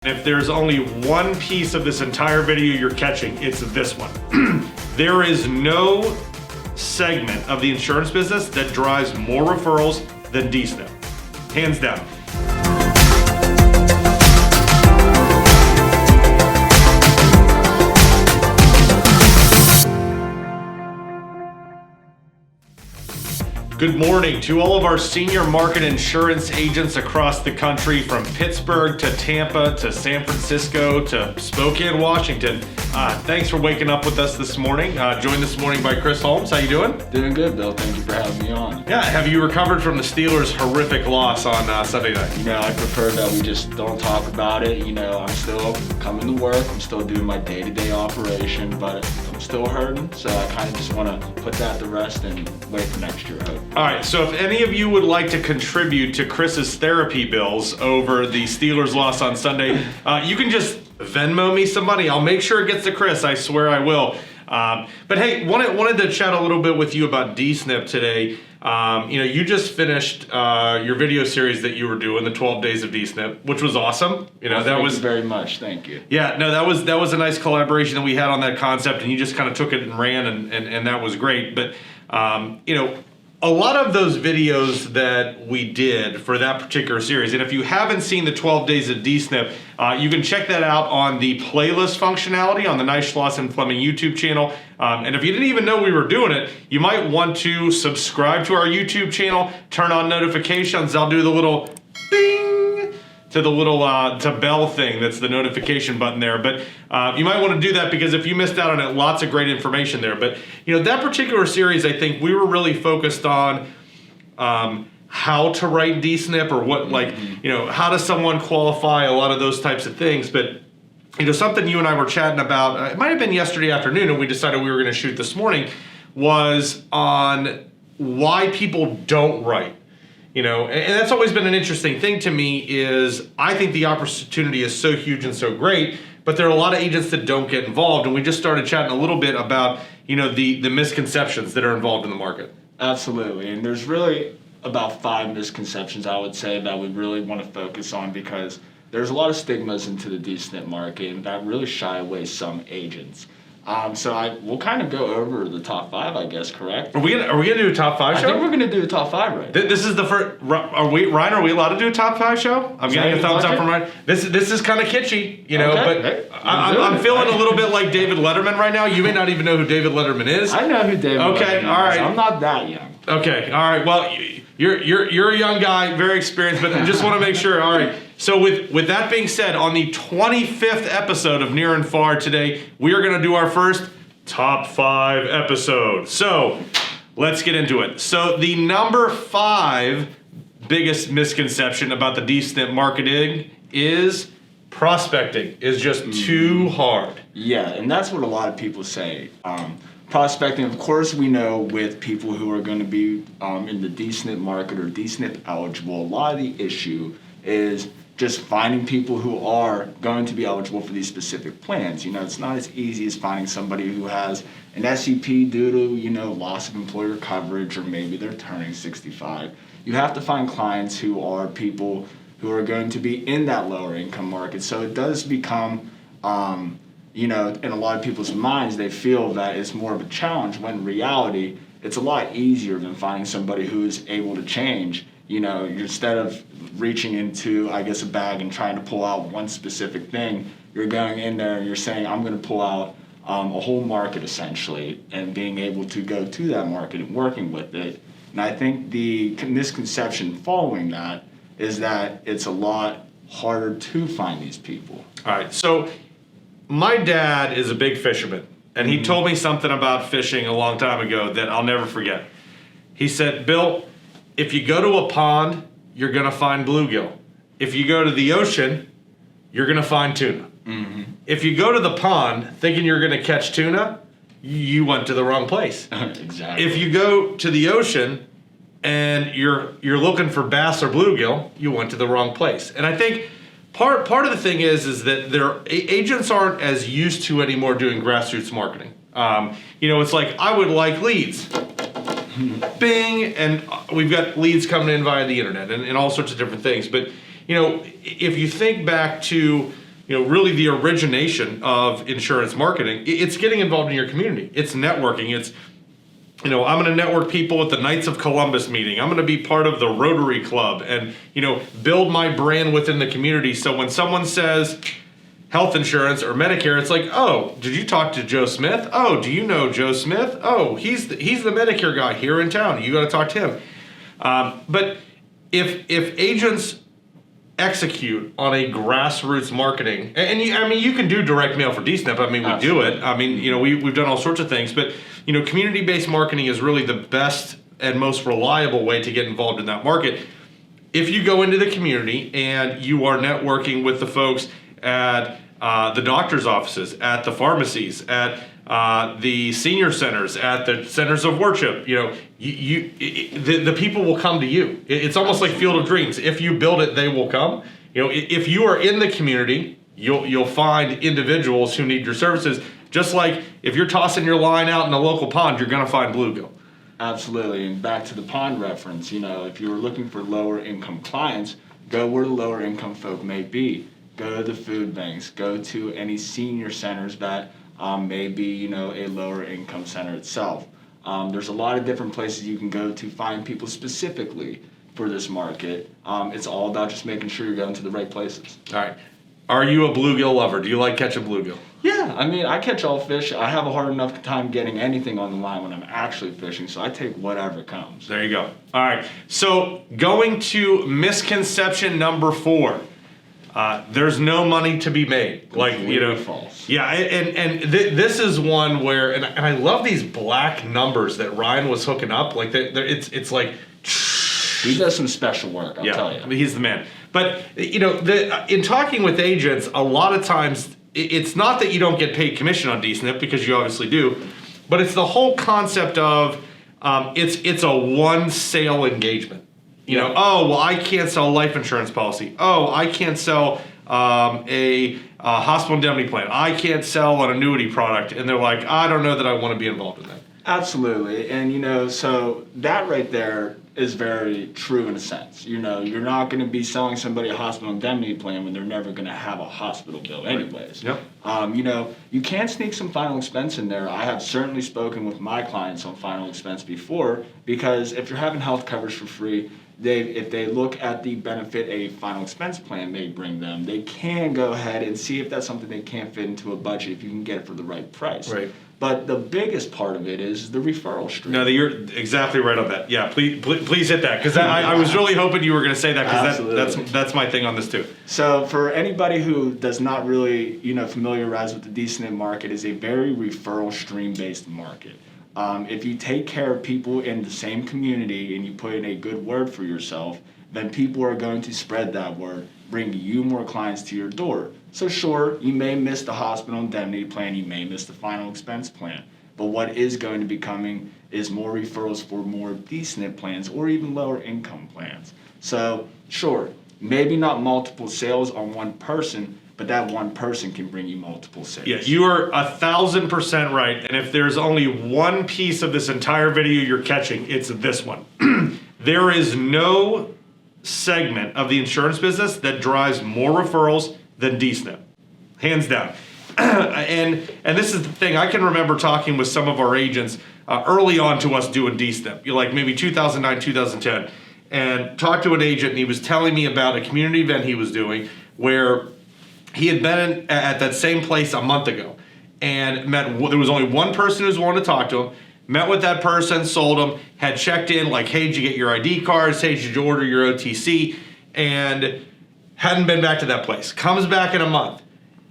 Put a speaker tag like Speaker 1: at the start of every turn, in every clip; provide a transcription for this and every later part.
Speaker 1: If there's only one piece of this entire video you're catching, it's this one. There is no segment of the insurance business that drives more referrals than DSNP. Hands down. Good morning to all of our senior market insurance agents across the country, from Pittsburgh to Tampa to San Francisco to Spokane, Washington. Thanks for waking up with us this morning. Joined this morning by Chris Holmes. How you doing?
Speaker 2: Doing good, Bill. Thank you for having me on.
Speaker 1: Yeah, have you recovered from the Steelers' horrific loss on Sunday night?
Speaker 2: You know, I prefer that we just don't talk about it. You know, I'm still coming to work. I'm still doing my day-to-day operation, but I'm still hurting. So I kind of just want to put that to rest and wait for next year.
Speaker 1: All right, so if any of you would like to contribute to Chris's therapy bills over the Steelers' loss on Sunday, you can just Venmo me some money. I'll make sure it gets to Chris. I swear I will. But hey, wanted to chat a little bit with you about DSNP today. You just finished your video series that you were doing, the 12 Days of DSNP, which was awesome.
Speaker 2: Thank you very much. Thank you.
Speaker 1: Yeah, no, that was a nice collaboration that we had on that concept, and you just kind of took it and ran, and that was great. But a lot of those videos that we did for that particular series, and if you haven't seen the 12 Days of DSNP, you can check that out on the playlist functionality on the Neishloss Fleming YouTube channel. And if you didn't even know we were doing it, you might want to subscribe to our YouTube channel, turn on notifications. I'll do the little ding to the little to bell thing that's the notification button there. But you might want to do that, because if you missed out on it, lots of great information there. But that particular series, I think we were really focused on how to write DSNP, or what, how does someone qualify, a lot of those types of things. But something you and I were chatting about, it might have been yesterday afternoon, and we decided we were going to shoot this morning, was on why people don't write. And that's always been an interesting thing to me. Is I think the opportunity is so huge and so great, but there are a lot of agents that don't get involved, and we just started chatting a little bit about the misconceptions that are involved in the market.
Speaker 2: Absolutely, and there's really about 5 misconceptions I would say that we really want to focus on, because there's a lot of stigmas into the DSNP market, and that really shy away some agents. So we'll kind of go over the top 5, I guess. Correct?
Speaker 1: Are we gonna do a top 5 show?
Speaker 2: I think we're gonna do a top 5 right now.
Speaker 1: This is the first. Ryan? Are we allowed to do a top 5 show? I'm getting a thumbs up from Ryan. This is kind of kitschy,
Speaker 2: Okay.
Speaker 1: But I'm feeling a little bit like David Letterman right now. You may not even know who David Letterman is.
Speaker 2: I know who David Letterman is.
Speaker 1: Okay, all right.
Speaker 2: I'm not that young.
Speaker 1: Okay, all right. Well, you're a young guy, very experienced, but I just want to make sure. All right. So with that being said, on the 25th episode of Near and Far today, we are going to do our first top 5 episode. So let's get into it. So the number 5 biggest misconception about the DSNP marketing is prospecting is just too hard.
Speaker 2: Yeah, and that's what a lot of people say. Prospecting, of course, we know with people who are going to be in the DSNP market or DSNP eligible, a lot of the issue is just finding people who are going to be eligible for these specific plans. It's not as easy as finding somebody who has an SEP due to, loss of employer coverage, or maybe they're turning 65. You have to find clients who are people who are going to be in that lower income market. So it does become, in a lot of people's minds, they feel that it's more of a challenge, when in reality, it's a lot easier than finding somebody who is able to change. Instead of reaching into, I guess, a bag and trying to pull out one specific thing, you're going in there and you're saying, I'm going to pull out a whole market, essentially, and being able to go to that market and working with it. And I think the misconception following that is that it's a lot harder to find these people.
Speaker 1: All right, so my dad is a big fisherman, and he told me something about fishing a long time ago that I'll never forget. He said, Bill, if you go to a pond, you're going to find bluegill. If you go to the ocean, you're going to find tuna. Mm-hmm. If you go to the pond thinking you're going to catch tuna, you went to the wrong place.
Speaker 2: Exactly.
Speaker 1: If you go to the ocean and you're looking for bass or bluegill, you went to the wrong place. And I think part of the thing is that agents aren't as used to anymore doing grassroots marketing. It's like, I would like leads. Bing, and we've got leads coming in via the internet and all sorts of different things. But, if you think back to really the origination of insurance marketing. It's getting involved in your community. It's networking. It's, I'm going to network people at the Knights of Columbus meeting. I'm going to be part of the Rotary Club and, build my brand within the community. So when someone says health insurance or Medicare, it's like, oh, did you talk to Joe Smith? Oh, do you know Joe Smith? Oh, he's the Medicare guy here in town. You got to talk to him. But if agents execute on a grassroots marketing, and you can do direct mail for DSNP. We do it. We've done all sorts of things, but community-based marketing is really the best and most reliable way to get involved in that market. If you go into the community and you are networking with the folks at the doctor's offices, at the pharmacies, at the senior centers, at the centers of worship, the people will come to you. It's almost like Field of Dreams. If you build it, they will come. If you are in the community, you'll find individuals who need your services. Just like if you're tossing your line out in a local pond, you're going to find bluegill.
Speaker 2: Absolutely. And back to the pond reference, if you're looking for lower income clients, go where the lower income folk may be. Go to the food banks. Go to any senior centers that may be, a lower income center itself. There's a lot of different places you can go to find people specifically for this market. It's all about just making sure you're going to the right places.
Speaker 1: All right. Are you a bluegill lover? Do you like catching bluegill?
Speaker 2: Yeah, I catch all fish. I have a hard enough time getting anything on the line when I'm actually fishing, so I take whatever comes.
Speaker 1: There you go. All right. So going to misconception number 4. There's no money to be made.
Speaker 2: Completely false.
Speaker 1: Yeah, and this is one where, and I love these black numbers that Ryan was hooking up. It's like.
Speaker 2: He does some special work, I'll tell you.
Speaker 1: He's the man. But, in talking with agents, a lot of times, it's not that you don't get paid commission on DSNP, because you obviously do, but it's the whole concept of it's a one sale engagement. Oh, well, I can't sell a life insurance policy. Oh, I can't sell a hospital indemnity plan. I can't sell an annuity product. And they're like, I don't know that I want to be involved in that.
Speaker 2: Absolutely. And, so that right there is very true in a sense. You're not going to be selling somebody a hospital indemnity plan when they're never going to have a hospital bill anyways.
Speaker 1: Yep.
Speaker 2: You can sneak some final expense in there. I have certainly spoken with my clients on final expense before, because if you're having health coverage for free, if they look at the benefit a final expense plan may bring them, they can go ahead and see if that's something they can't fit into a budget if you can get it for the right price.
Speaker 1: Right.
Speaker 2: But the biggest part of it is the referral stream.
Speaker 1: No, you're exactly right on that. Yeah, please hit that, because I was really hoping you were going to say that, because that's my thing on this too.
Speaker 2: So for anybody who does not really familiarize with the DSNP market, is a very referral stream based market. If you take care of people in the same community and you put in a good word for yourself, then people are going to spread that word, bring you more clients to your door. So sure, you may miss the hospital indemnity plan, you may miss the final expense plan, but what is going to be coming is more referrals for more DSNP plans or even lower income plans. So sure, maybe not multiple sales on one person, but that one person can bring you multiple sales.
Speaker 1: Yeah, you are 1,000% right. And if there's only one piece of this entire video you're catching, it's this one. There is no segment of the insurance business that drives more referrals than DSNP, hands down. And this is the thing. I can remember talking with some of our agents early on to us doing DSNP, like maybe 2009, 2010, and talked to an agent, and he was telling me about a community event he was doing where he had been at that same place a month ago, and there was only one person who was willing to talk to him, met with that person, sold him, had checked in like, hey, did you get your ID cards? Hey, did you order your OTC? And hadn't been back to that place. Comes back in a month.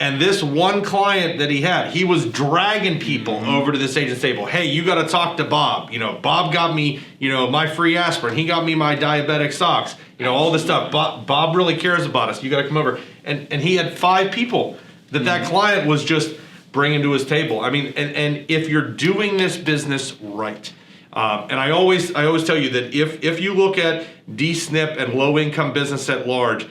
Speaker 1: And this one client that he was dragging people over to this agent's table. Hey, you got to talk to Bob. Bob got me, my free aspirin. He got me my diabetic socks. All this stuff. Bob really cares about us. You got to come over. And he had 5 people that client was just bringing to his table. And if you're doing this business right, and I always tell you that if you look at DSNP and low income business at large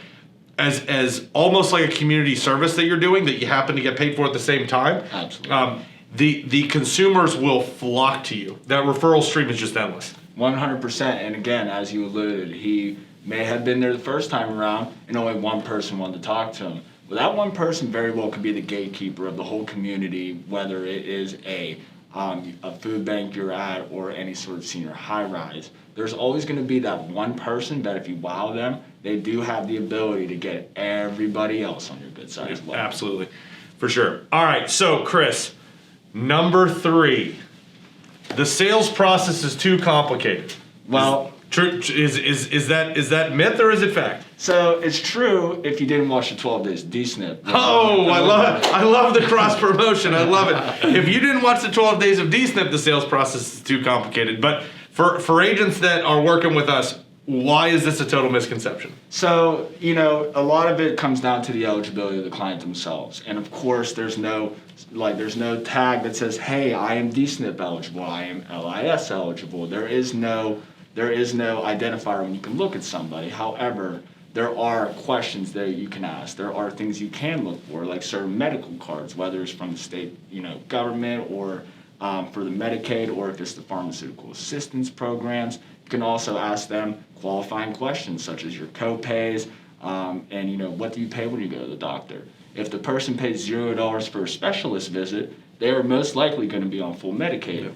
Speaker 1: as almost like a community service that you're doing that you happen to get paid for at the same time,
Speaker 2: absolutely,
Speaker 1: the consumers will flock to you. That referral stream is just endless.
Speaker 2: 100%. And again, as you alluded, he may have been there the first time around and only one person wanted to talk to him. Well, that one person very well could be the gatekeeper of the whole community, whether it is a food bank you're at or any sort of senior high-rise. There's always going to be that one person that if you wow them, they do have the ability to get everybody else on your good side as well.
Speaker 1: Absolutely. For sure. All right, so Chris, number 3, the sales process is too complicated.
Speaker 2: Well,
Speaker 1: is that myth or is it fact?
Speaker 2: so it's true if you didn't watch the 12 Days of DSNP.
Speaker 1: Oh, I love the cross promotion. I love it. If you didn't watch the 12 Days of DSNP, the sales process is too complicated. But for agents that are working with us, why is this a total misconception?
Speaker 2: So, a lot of it comes down to the eligibility of the client themselves. And of course, there's no tag that says, hey, I am DSNP eligible, I am LIS eligible. There is no identifier when you can look at somebody. However, there are questions that you can ask. There are things you can look for, like certain medical cards, whether it's from the state, government or for the Medicaid, or if it's the pharmaceutical assistance programs. You can also ask them qualifying questions such as your co-pays and what do you pay when you go to the doctor. If the person pays $0 for a specialist visit, they are most likely going to be on full Medicaid.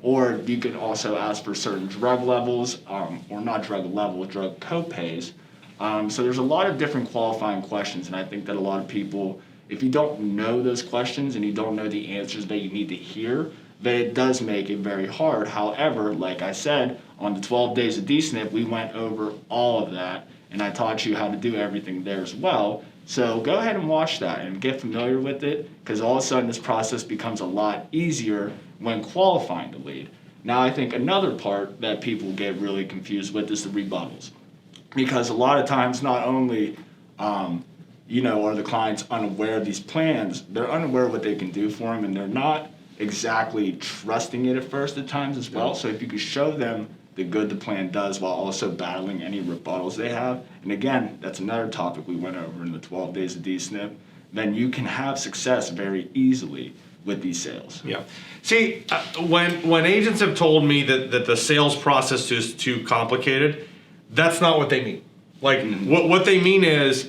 Speaker 2: Or you can also ask for certain drug levels, or not drug level, drug co-pays. So there's a lot of different qualifying questions, and I think that a lot of people, if you don't know those questions and you don't know the answers that you need to hear, then it does make it very hard. However, like I said, on the 12 Days of DSNP, we went over all of that, and I taught you how to do everything there as well. So go ahead and watch that and get familiar with it, because all of a sudden this process becomes a lot easier when qualifying the lead. Now, I think another part that people get really confused with is the rebuttals. Because a lot of times, not only are the clients unaware of these plans, they're unaware of what they can do for them, and they're not exactly trusting it at first at times as well. So if you could show them the good the plan does while also battling any rebuttals they have, and again, that's another topic we went over in the 12 Days of DSNP, then you can have success very easily with these sales.
Speaker 1: Yeah. See, when agents have told me that the sales process is too complicated, that's not what they mean. Like, what they mean is,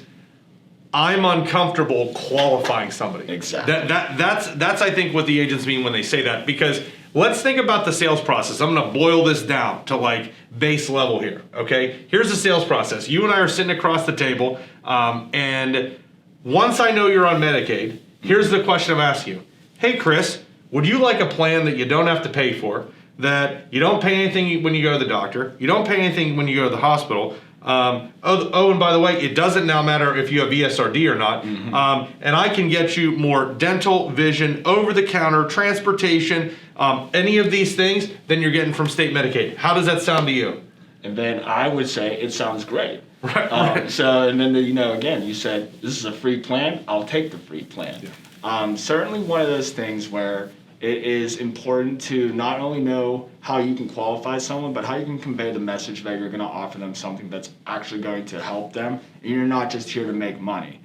Speaker 1: I'm uncomfortable qualifying somebody.
Speaker 2: Exactly.
Speaker 1: That's I think what the agents mean when they say that, because let's think about the sales process. I'm going to boil this down to like base level here. Okay, here's the sales process. You and I are sitting across the table, and once I know you're on Medicaid, here's the question I'm asking you. Hey, Chris, would you like a plan that you don't have to pay for, that you don't pay anything when you go to the doctor, you don't pay anything when you go to the hospital? And by the way, it doesn't now matter if you have ESRD or not. And I can get you more dental, vision, over-the-counter, transportation, any of these things than you're getting from state Medicaid. How does that sound to you?
Speaker 2: And then I would say it sounds great.
Speaker 1: Right.
Speaker 2: So, and then, again, you said, this is a free plan, I'll take the free plan. Yeah. Certainly one of those things where it is important to not only know how you can qualify someone, but how you can convey the message that you're going to offer them something that's actually going to help them, and you're not just here to make money.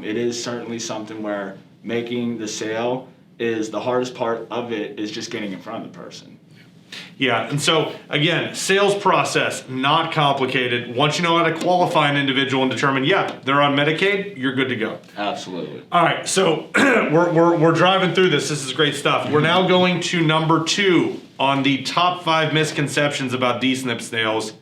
Speaker 2: It is certainly something where making the sale is the hardest part of it, is just getting in front of the person.
Speaker 1: Yeah, and so again, sales process, not complicated. Once you know how to qualify an individual and determine, yeah, they're on Medicaid, you're good to go.
Speaker 2: Absolutely.
Speaker 1: All right, so we're driving through this. This is great stuff. We're now going to number 2 on the top 5 misconceptions about DSNP sales.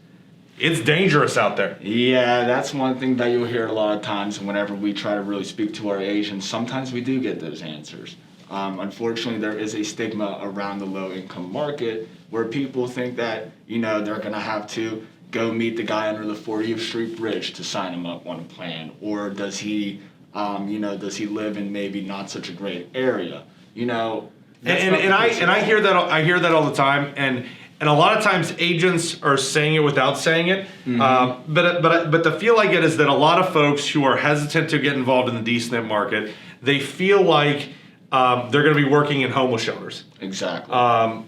Speaker 1: It's dangerous out there.
Speaker 2: Yeah, that's one thing that you'll hear a lot of times whenever we try to really speak to our agents. Sometimes we do get those answers. Unfortunately, there is a stigma around the low-income market where people think that, they're going to have to go meet the guy under the 40th Street Bridge to sign him up on a plan, or does he live in maybe not such a great area? And I hear that all the time, and a lot of times agents are saying it without saying it. But the feel I get is that a lot of folks who are hesitant to get involved in the DSNP market, they feel like they're going to be working in homeless shelters. Exactly.
Speaker 1: And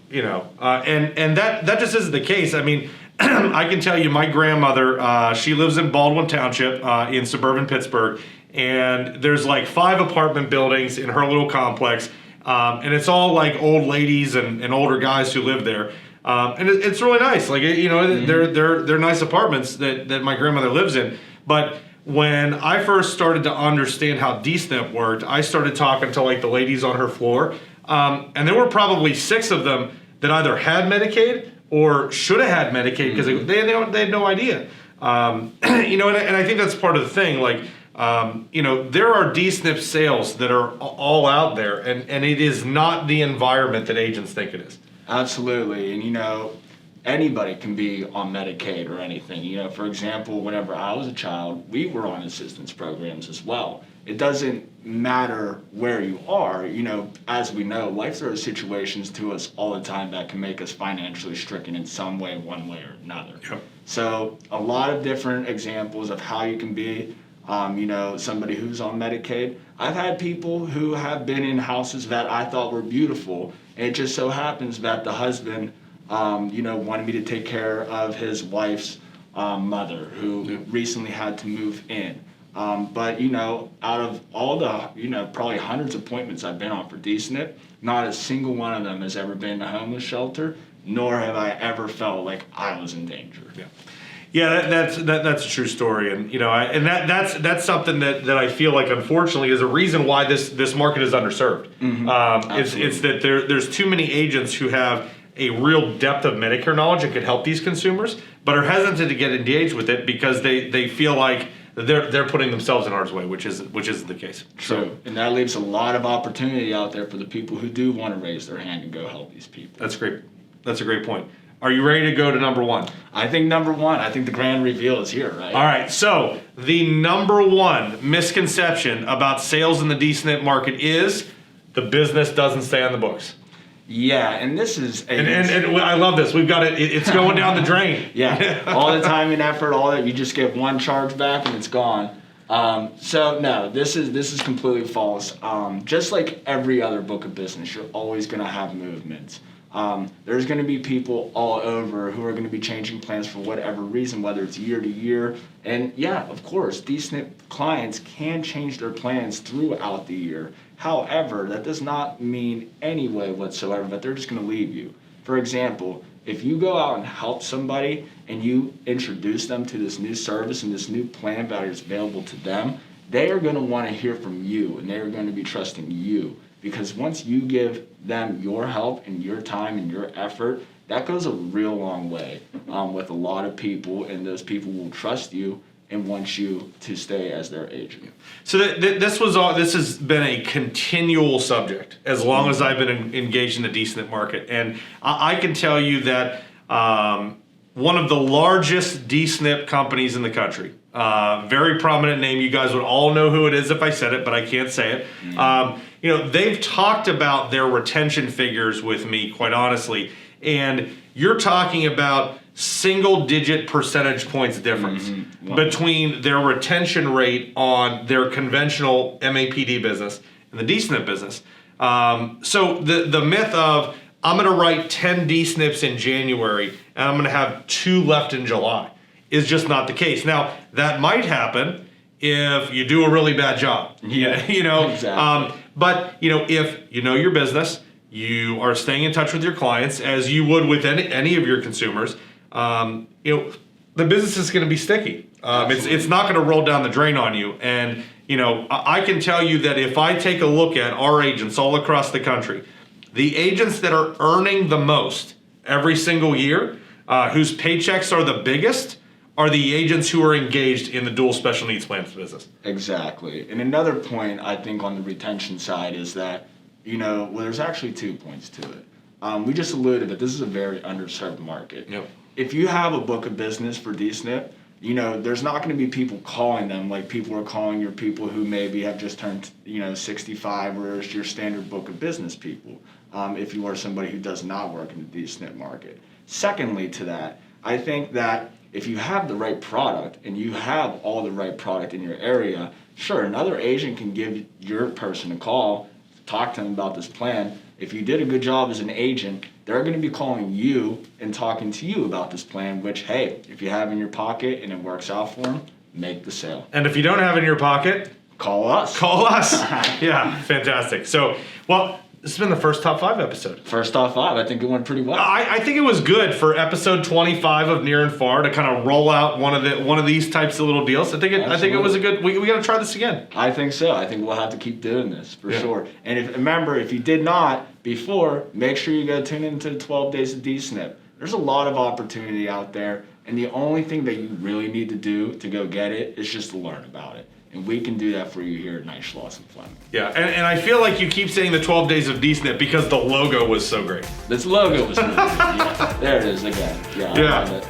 Speaker 1: that just isn't the case. I mean, I can tell you, my grandmother, she lives in Baldwin Township in suburban Pittsburgh, and there's like 5 apartment buildings in her little complex, and it's all like old ladies and older guys who live there. And it's really nice. Like, they're nice apartments that my grandmother lives in. But when I first started to understand how DSNP worked, I started talking to like the ladies on her floor, and there were probably 6 of them that either had Medicaid or should have had Medicaid because they had no idea. You know, and I think that's part of the thing. Like, you know, there are DSNP sales that are all out there, and it is not the environment that agents think it is.
Speaker 2: Absolutely. And, you know, anybody can be on Medicaid or anything. You know, for example, whenever I was a child, we were on assistance programs as well. It doesn't matter where you are. You know, as we know, life throws situations to us all the time that can make us financially stricken in some way, one way or another.
Speaker 1: Yep.
Speaker 2: So a lot of different examples of how you can be, you know, somebody who's on Medicaid. I've had people who have been in houses that I thought were beautiful, and it just so happens that the husband, you know, wanted me to take care of his wife's mother who recently had to move in. But, you know, out of all the, you know, probably hundreds of appointments I've been on for DSNP, not a single one of them has ever been to a homeless shelter, nor have I ever felt like I was in danger.
Speaker 1: Yeah, that's a true story, and you know, that's something that I feel like unfortunately is a reason why this market is underserved. It's that there's too many agents who have a real depth of Medicare knowledge and could help these consumers, but are hesitant to get engaged with it because they feel like they're putting themselves in harm's way, which isn't the case.
Speaker 2: True, and that leaves a lot of opportunity out there for the people who do want to raise their hand and go help these people.
Speaker 1: That's great. That's a great point. Are you ready to go to number 1?
Speaker 2: I think number 1, I think the grand reveal is here, right?
Speaker 1: All right, so the number 1 misconception about sales in the DSNP market is the business doesn't stay on the books.
Speaker 2: Yeah, and this is...
Speaker 1: And I love this. We've got it. It's going down the drain.
Speaker 2: Yeah, all the time and effort, all that, you just get one charge back and it's gone. So no, this is completely false. Just like every other book of business, you're always going to have movements. There's going to be people all over who are going to be changing plans for whatever reason, whether it's year to year. And yeah, of course, DSNP clients can change their plans throughout the year. However, that does not mean any way whatsoever that they're just going to leave you. For example, if you go out and help somebody and you introduce them to this new service and this new plan that is available to them, they are going to want to hear from you and they are going to be trusting you. Because once you give them your help and your time and your effort, that goes a real long way with a lot of people, and those people will trust you and want you to stay as their agent.
Speaker 1: So this has been a continual subject as long as I've been engaged in the DSNP market, and I can tell you that one of the largest DSNP companies in the country, very prominent name. You guys would all know who it is if I said it, but I can't say it. You know, they've talked about their retention figures with me, quite honestly, and you're talking about single-digit percentage points difference between their retention rate on their conventional MAPD business and the DSNP business. So the myth of I'm going to write 10 DSNPs in January and I'm going to have 2 left in July is just not the case. Now, that might happen if you do a really bad job.
Speaker 2: Yeah,
Speaker 1: you know,
Speaker 2: exactly.
Speaker 1: But you know, if you know your business, you are staying in touch with your clients as you would with any of your consumers. You know, the business is going to be sticky. It's not going to roll down the drain on you. And you know, I can tell you that if I take a look at our agents all across the country, the agents that are earning the most every single year, whose paychecks are the biggest, are the agents who are engaged in the dual special needs plans business.
Speaker 2: Exactly. And another point I think on the retention side is that, you know, well, there's actually 2 points to it. We just alluded that this is a very underserved market.
Speaker 1: Yep.
Speaker 2: If you have a book of business for DSNP, you know, there's not going to be people calling them like people are calling your people who maybe have just turned, you know, 65, whereas your standard book of business people, if you are somebody who does not work in the DSNP market. Secondly to that, I think that if you have the right product and you have all the right product in your area, sure, another agent can give your person a call, talk to them about this plan. If you did a good job as an agent, they're going to be calling you and talking to you about this plan, which, hey, if you have in your pocket and it works out for them, make the sale.
Speaker 1: And if you don't have it in your pocket,
Speaker 2: call us.
Speaker 1: Call us. Yeah, fantastic. So, well, This has been the first top 5 episode.
Speaker 2: First top 5, I think it went pretty well.
Speaker 1: I think it was good for episode 25 of Near and Far to kind of roll out one of these types of little deals. I think it was a good. We got to try this again.
Speaker 2: I think so. I think we'll have to keep doing this for sure. And remember, if you did not before, make sure you go tune into the 12 Days of DSNP. There's a lot of opportunity out there, and the only thing that you really need to do to go get it is just to learn about it. And we can do that for you here at Neishloss Fleming.
Speaker 1: Yeah, and I feel like you keep saying the 12 Days of DSNP because the logo was so great.
Speaker 2: This logo was really good. Yeah, there it is again. Yeah. I love it.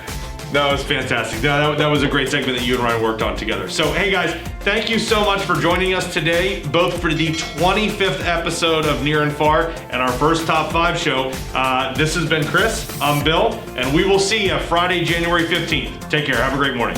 Speaker 1: That was fantastic. That was a great segment that you and Ryan worked on together. So, hey guys, thank you so much for joining us today, both for the 25th episode of Near and Far and our first Top 5 show. This has been Chris, I'm Bill, and we will see you Friday, January 15th. Take care. Have a great morning.